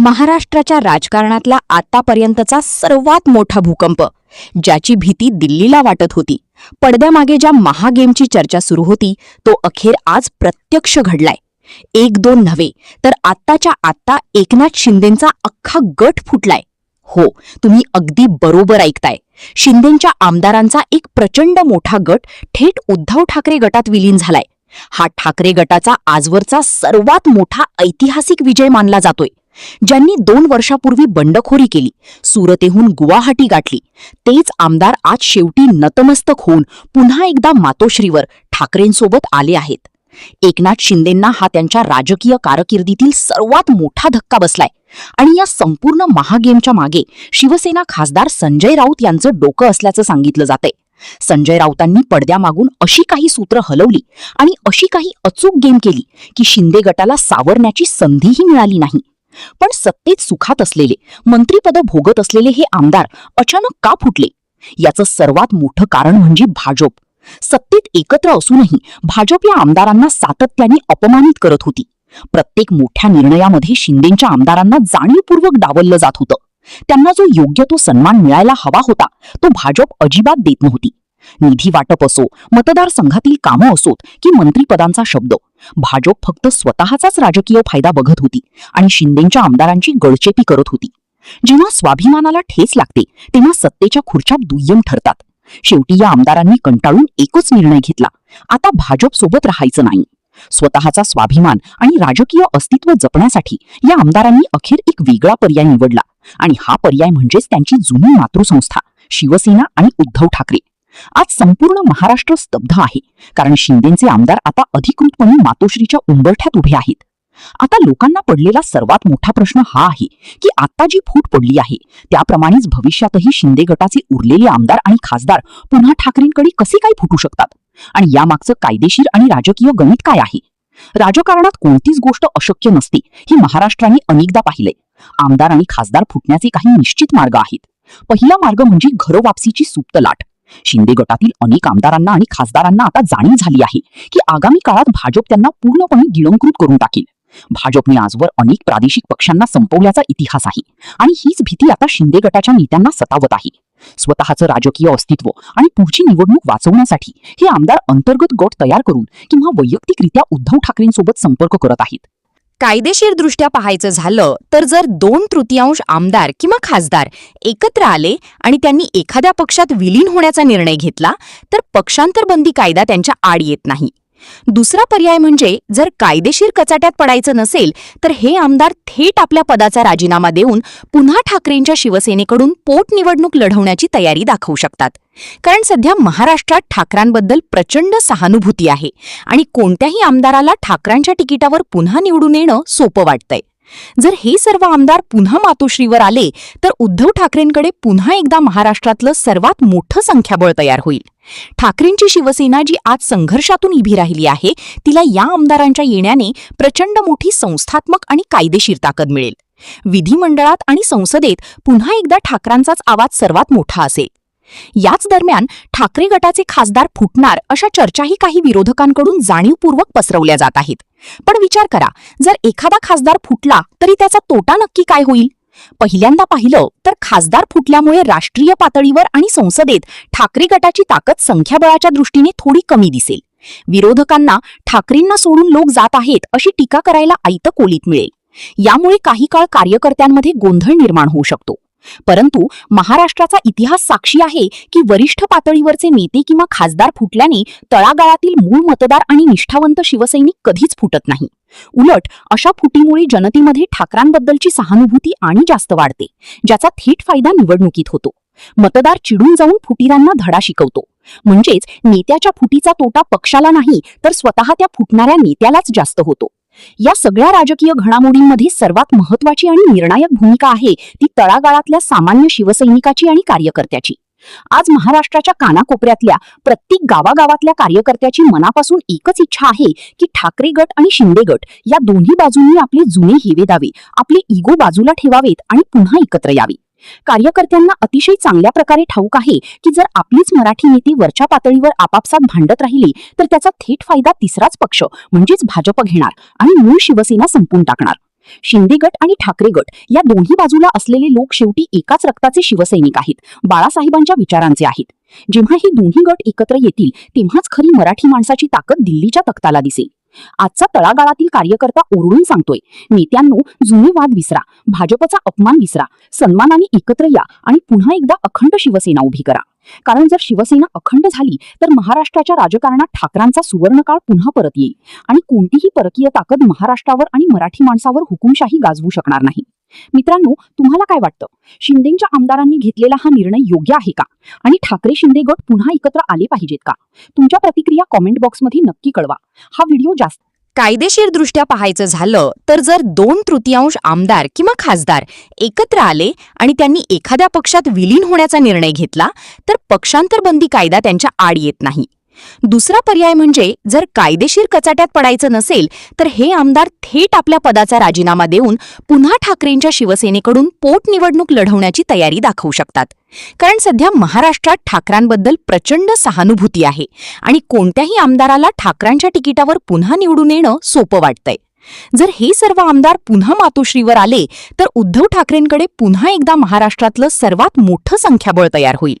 महाराष्ट्राच्या राजकारणातला आतापर्यंतचा सर्वात मोठा भूकंप, ज्याची भीती दिल्लीला वाटत होती. पडद्यामागे ज्या महागेमची चर्चा सुरू होती तो अखेर आज प्रत्यक्ष घडलाय. एक दोन नव्हे तर आत्ताच्या आत्ता एकनाथ शिंदेंचा अख्खा गट फुटलाय. हो, तुम्ही अगदी बरोबर ऐकताय. शिंदेंच्या आमदारांचा एक प्रचंड मोठा गट थेट उद्धव ठाकरे गटात विलीन झालाय. हा ठाकरे गटाचा आजवरचा सर्वात मोठा ऐतिहासिक विजय मानला जातोय. ज्यांनी 2 वर्षापूर्वी बंडखोरी केली, सुरतेहून गुवाहाटी गाठली, तेच आमदार आज शेवटी नतमस्तक होऊन पुन्हा एकदा मातोश्रीवर ठाकरेंसोबत आले आहेत. एकनाथ शिंदेंना हा त्यांच्या राजकीय कारकिर्दीतील सर्वात मोठा धक्का बसलाय. आणि या संपूर्ण महागेमच्या मागे शिवसेना खासदार संजय राऊत यांचं डोकं असल्याचं सांगितलं जातंय. संजय राऊतांनी पडद्यामागून अशी काही सूत्र हलवली आणि अशी काही अचूक गेम केली की शिंदे गटाला सावरण्याची संधीही मिळाली नाही. पण सत्तेत सुखात असलेले, मंत्रीपद भोगत असलेले हे आमदार अचानक का फुटले? याचं सर्वात मोठं कारण म्हणजे भाजप. सत्तेत एकत्र असूनही भाजप या आमदारांना सातत्याने अपमानित करत होती. प्रत्येक मोठ्या निर्णयामध्ये शिंदेंच्या आमदारांना जाणीवपूर्वक डावललं जात होतं. त्यांना जो योग्य तो सन्मान मिळायला हवा होता तो भाजप अजिबात देत नव्हती. निधी वाटप असो, मतदारसंघातील कामं असोत की मंत्रिपदांचा शब्द, भाजप फक्त स्वतःचाच राजकीय फायदा बघत होती आणि शिंदेंच्या आमदारांची गळचेपी करत होती. जेव्हा स्वाभिमानाला ठेच लागते तेव्हा सत्तेच्या खुर्च्या दुय्यम ठरतात. शेवटी या आमदारांनी कंटाळून एकच निर्णय घेतला, आता भाजप सोबत राहायचं नाही. स्वतःचा स्वाभिमान आणि राजकीय अस्तित्व जपण्यासाठी या आमदारांनी अखेर एक वेगळा पर्याय निवडला. आणि हा पर्याय म्हणजेच त्यांची जुनी मातृसंस्था शिवसेना आणि उद्धव ठाकरे. आज संपूर्ण महाराष्ट्र स्तब्ध आहे, कारण शिंदेंचे आमदार आता अधिकृतपणे मातोश्रीच्या उंबरठ्यात उभे आहेत. आता लोकांना पडलेला सर्वात मोठा प्रश्न हा आहे की आता जी फूट पडली आहे त्याप्रमाणेच भविष्यातही शिंदे गटाचे उरलेले आमदार आणि खासदार पुन्हा ठाकरेंकडे कसे काय फुटू शकतात? आणि यामागचं कायदेशीर आणि राजकीय गणित काय आहे? राजकारणात कोणतीच गोष्ट अशक्य नसते हे महाराष्ट्राने अनेकदा पाहिलंय. आमदार आणि खासदार फुटण्याचे काही निश्चित मार्ग आहेत. पहिला मार्ग म्हणजे घरवापसीची सुप्त लाट. शिंदे गटातील अनेक आमदारांना आणि खासदारांना आता जाणीव झाली आहे की आगामी काळात भाजप त्यांना पूर्णपणे गिळंकृत करून टाकेल. भाजपने आजवर अनेक प्रादेशिक पक्षांना संपवल्याचा इतिहास आहे आणि हीच भीती आता शिंदे गटाच्या नेत्यांना सतावत आहे. स्वतःचं राजकीय अस्तित्व आणि पुढची निवडणूक वाचवण्यासाठी हे आमदार अंतर्गत गट तयार करून किंवा वैयक्तिकरित्या उद्धव ठाकरेंसोबत संपर्क करत आहेत. कायदेशीरदृष्ट्या पाहायचं झालं तर जर 2/3 आमदार किंवा खासदार एकत्र आले आणि त्यांनी एखाद्या पक्षात विलीन होण्याचा निर्णय घेतला तर पक्षांतर बंदी कायदा त्यांच्या आड येत नाही. दुसरा पर्याय म्हणजे जर कायदेशीर कचाट्यात पडायचं नसेल तर हे आमदार थेट आपल्या पदाचा राजीनामा देऊन पुन्हा ठाकरेंच्या शिवसेनेकडून पोटनिवडणूक लढवण्याची तयारी दाखवू शकतात. कारण सध्या महाराष्ट्रात ठाकरांबद्दल प्रचंड सहानुभूती आहे आणि कोणत्याही आमदाराला ठाकरांच्या तिकिटावर पुन्हा निवडून येणं सोपं वाटतंय. जर हे सर्व आमदार पुन्हा मातोश्रीवर आले तर उद्धव ठाकरेंकडे पुन्हा एकदा महाराष्ट्रातलं सर्वात मोठं संख्याबळ तयार होईल. ठाकरेंची शिवसेना जी आज संघर्षातून उभी राहिली आहे तिला या आमदारांच्या येण्याने प्रचंड मोठी संस्थात्मक आणि कायदेशीर ताकद मिळेल. विधिमंडळात आणि संसदेत पुन्हा एकदा ठाकरांचाच आवाज सर्वात मोठा असेल. याच दरम्यान ठाकरे गटाचे खासदार फुटणार अशा चर्चाही काही विरोधकांकडून जाणीवपूर्वक पसरवल्या जात आहेत. पण विचार करा, जर एखादा खासदार फुटला तरी त्याचा तोटा नक्की काय होईल? पहिल्यांदा पाहिलं तर खासदार फुटल्यामुळे राष्ट्रीय पातळीवर आणि संसदेत ठाकरे गटाची ताकद संख्याबळाच्या दृष्टीने थोडी कमी दिसेल. विरोधकांना ठाकरेंना सोडून लोक जात आहेत अशी टीका करायला आयतं कोलीत मिळेल. यामुळे काही काळ कार्यकर्त्यांमध्ये गोंधळ निर्माण होऊ शकतो. परंतु महाराष्ट्राचा इतिहास साक्षी आहे की वरिष्ठ पातळीवरचे नेते किंवा खासदार फुटल्याने तळागाळातील मूळ मतदार आणि निष्ठावंत शिवसैनिक कधीच फुटत नाही. उलट अशा फुटीमुळे जनतेमध्ये ठाकरांबद्दलची सहानुभूती आणि जास्त वाढते, ज्याचा थेट फायदा निवडणुकीत होतो. मतदार चिडून जाऊन फुटीरांना धडा शिकवतो. म्हणजेच नेत्याच्या फुटीचा तोटा पक्षाला नाही तर स्वतः त्या फुटणाऱ्या नेत्यालाच जास्त होतो. या सगळ्या राजकीय घडामोडींमध्ये सर्वात महत्वाची आणि निर्णायक भूमिका आहे ती तळागाळातल्या सामान्य शिवसैनिकाची आणि कार्यकर्त्याची. आज महाराष्ट्राच्या कानाकोपऱ्यातल्या प्रत्येक गावागावातल्या कार्यकर्त्याची मनापासून एकच इच्छा आहे की ठाकरे गट आणि शिंदे गट या दोन्ही बाजूंनी आपले जुने हेवेदावे, आपले इगो बाजूला ठेवावेत आणि पुन्हा एकत्र यावे. कार्यकर्त्यांना अतिशय चांगल्या प्रकारे ठाऊक आहे की जर आपलीच मराठी नेते वरच्या पातळीवर आपापसात भांडत राहिले तर त्याचा थेट फायदा तिसराच पक्ष म्हणजेच भाजप घेणार आणि मूळ शिवसेना संपून टाकणार. शिंदे गट आणि ठाकरे गट या दोन्ही बाजूला असलेले लोक शेवटी एकाच रक्ताचे शिवसैनिक आहेत, बाळासाहेबांच्या विचारांचे आहेत. जेव्हा हे दोन्ही गट एकत्र येतील तेव्हाच खरी मराठी माणसाची ताकद दिल्लीच्या तख्ताला दिसेल. आजचा तळागाळातील कार्यकर्ता ओरडून सांगतोय, नेत्यांनो, जुने वाद विसरा, भाजपचा अपमान विसरा, सन्मानाने एकत्र या आणि पुन्हा एकदा अखंड शिवसेना उभी करा. कारण जर शिवसेना अखंड झाली तर महाराष्ट्राच्या राजकारणात ठाकरांचा सुवर्णकाळ पुन्हा परत येईल आणि कोणतीही परकीय ताकद महाराष्ट्रावर आणि मराठी माणसावर हुकुमशाही गाजवू शकणार नाही. मित्रांनो, तुम्हाला काय वाटतं? शिंदेच्या आमदारांनी घेतलेला हा निर्णय योग्य आहे का? आणि ठाकरे शिंदे गट पुन्हा एकत्र आले पाहिजेत का? तुमच्या प्रतिक्रिया कॉमेंट बॉक्समध्ये नक्की कळवा. हा व्हिडिओ जास्त कायदेशीरदृष्ट्या पाहायचं झालं तर जर 2/3 आमदार किंवा खासदार एकत्र आले आणि त्यांनी एखाद्या पक्षात विलीन होण्याचा निर्णय घेतला तर पक्षांतर बंदी कायदा त्यांच्या आड येत नाही. दुसरा पर्याय म्हणजे जर कायदेशीर कचाट्यात पडायचं नसेल तर हे आमदार थेट आपल्या पदाचा राजीनामा देऊन पुन्हा ठाकरेंच्या शिवसेनेकडून पोटनिवडणूक लढवण्याची तयारी दाखवू शकतात. कारण सध्या महाराष्ट्रात ठाकरांबद्दल प्रचंड सहानुभूती आहे आणि कोणत्याही आमदाराला ठाकरांच्या तिकिटावर पुन्हा निवडून येणं सोपं वाटतंय. जर हे सर्व आमदार पुन्हा मातोश्रीवर आले तर उद्धव ठाकरेंकडे पुन्हा एकदा महाराष्ट्रातलं सर्वात मोठं संख्याबळ तयार होईल.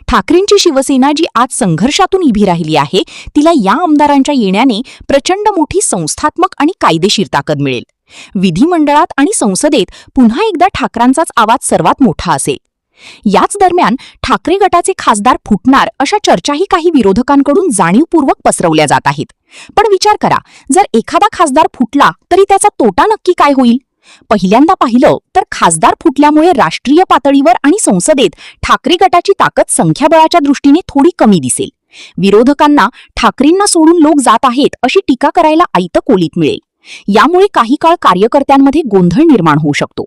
ठाकरेंची शिवसेना जी आज संघर्षातून उभी राहिली आहे तिला या आमदारांच्या येण्याने प्रचंड मोठी संस्थात्मक आणि कायदेशीर ताकद मिळेल. विधिमंडळात आणि संसदेत पुन्हा एकदा ठाकरांचाच आवाज सर्वात मोठा असेल. याच दरम्यान ठाकरे गटाचे खासदार फुटणार अशा चर्चाही काही विरोधकांकडून जाणीवपूर्वक पसरवल्या जात आहेत. पण विचार करा, जर एखादा खासदार फुटला तरी त्याचा तोटा नक्की काय होईल? पहिल्यांदा पाहिलं तर खासदार फुटल्यामुळे राष्ट्रीय पातळीवर आणि संसदेत ठाकरे गटाची ताकद संख्याबळाच्या दृष्टीने थोडी कमी दिसेल. विरोधकांना ठाकरेंना सोडून लोक जात आहेत अशी टीका करायला आयतं कोलीत मिळेल. यामुळे काही काळ कार्यकर्त्यांमध्ये गोंधळ निर्माण होऊ शकतो.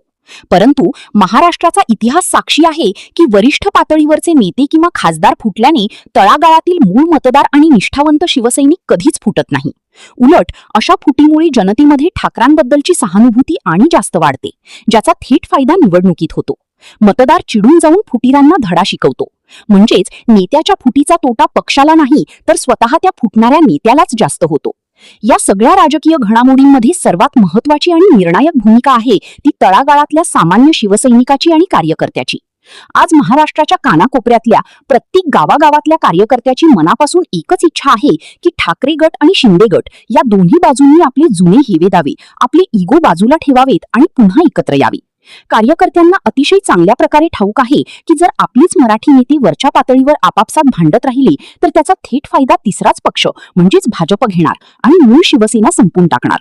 परंतु महाराष्ट्राचा इतिहास साक्षी आहे की वरिष्ठ पातळीवरचे नेते किंवा खासदार फुटल्याने तळागाळातील मूळ मतदार आणि निष्ठावंत शिवसैनिक कधीच फुटत नाही. उलट अशा फुटीमुळे जनतेमध्ये ठाकरांबद्दलची सहानुभूती आणि जास्त वाढते, ज्याचा थेट फायदा निवडणुकीत होतो. मतदार चिडून जाऊन फुटीरांना धडा शिकवतो. म्हणजेच नेत्याच्या फुटीचा तोटा पक्षाला नाही तर स्वतः त्या फुटणाऱ्या नेत्यालाच जास्त होतो. या सगळ्या राजकीय घडामोडींमध्ये सर्वात महत्त्वाची आणि निर्णायक भूमिका आहे ती तळागाळातल्या सामान्य शिवसैनिकाची आणि कार्यकर्त्याची. आज महाराष्ट्राच्या कानाकोपऱ्यातल्या प्रत्येक गावागावातल्या कार्यकर्त्याची मनापासून एकच इच्छा आहे की ठाकरे गट आणि शिंदे गट या दोन्ही बाजूंनी आपले जुने हेवे दावे, आपले इगो बाजूला ठेवावेत आणि पुन्हा एकत्र यावे. कार्यकर्त्यांना अतिशय चांगल्या प्रकारे ठाऊक आहे की जर आपलीच मराठी नेते वरच्या पातळीवर आपापसात भांडत राहिले तर त्याचा थेट फायदा तिसराच पक्ष म्हणजेच भाजप घेणार आणि मूळ शिवसेना संपून टाकणार.